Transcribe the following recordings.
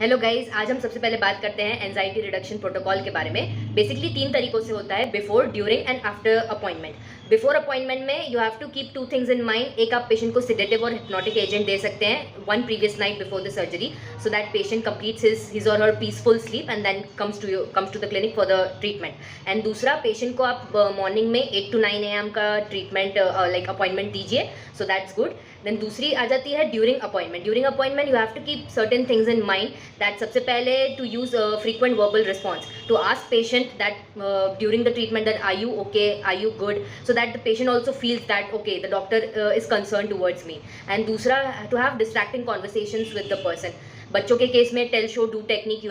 Hello guys, आज हम सबसे पहले बात करते हैं एंजाइटी रिडक्शन प्रोटोकॉल के बारे में। बेसिकली 3 तरीकों से होता है, before, during and after appointment. Before appointment में you have to keep 2 things in mind. एक, आप पेशेंट को सिडेटिव और हिप्नोटिक एजेंट दे सकते हैं 1 previous night before the surgery, so that patient completes his or her peaceful sleep and then comes to the clinic for the treatment. And दूसरा, patient को आप morning में 8 to 9 AM का treatment like appointment दीजिए, so that's good. Then दूसरी आ जाती है during appointment. During appointment you have to keep certain things in mind, that सबसे पहले to use a frequent verbal response, to ask patient that during the treatment that are you okay, are you good, so that the patient also feels that okay, the doctor is concerned towards me. And दूसरा, to have distracting conversations with the person. बच्चों के case में tell show do technique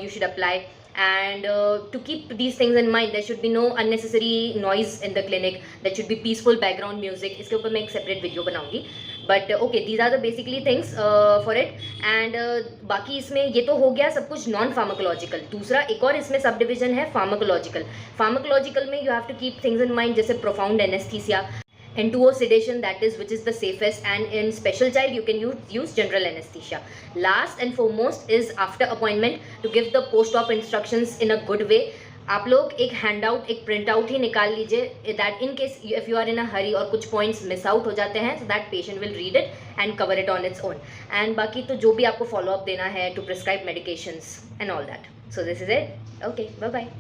you should apply. And to keep these things in mind, there should be no unnecessary noise in the clinic. There should be peaceful background music. इसके ऊपर मैं एक separate video बनाऊंगी. But okay, these are the basically things for it. And बाकी इसमें ये तो हो गया सब कुछ नॉन फार्माकोलॉजिकल। दूसरा एक और इसमें सब डिविजन है फार्माकोलॉजिकल। फार्माकोलॉजिकल में you have to keep things in mind, जैसे profound anesthesia, N2O sedation, that is which is the safest, and in special child you can use general anesthesia. Last and foremost is after appointment to give the post-op instructions in a good way. आप लोग एक handout, एक printout ही निकाल लीजिए, that in case if you are in a hurry और कुछ points miss out हो जाते हैं, so that patient will read it and cover it on its own. And बाकी तो जो भी आपको फॉलो अप देना है to prescribe medications and all that, so this is it. Okay, bye bye.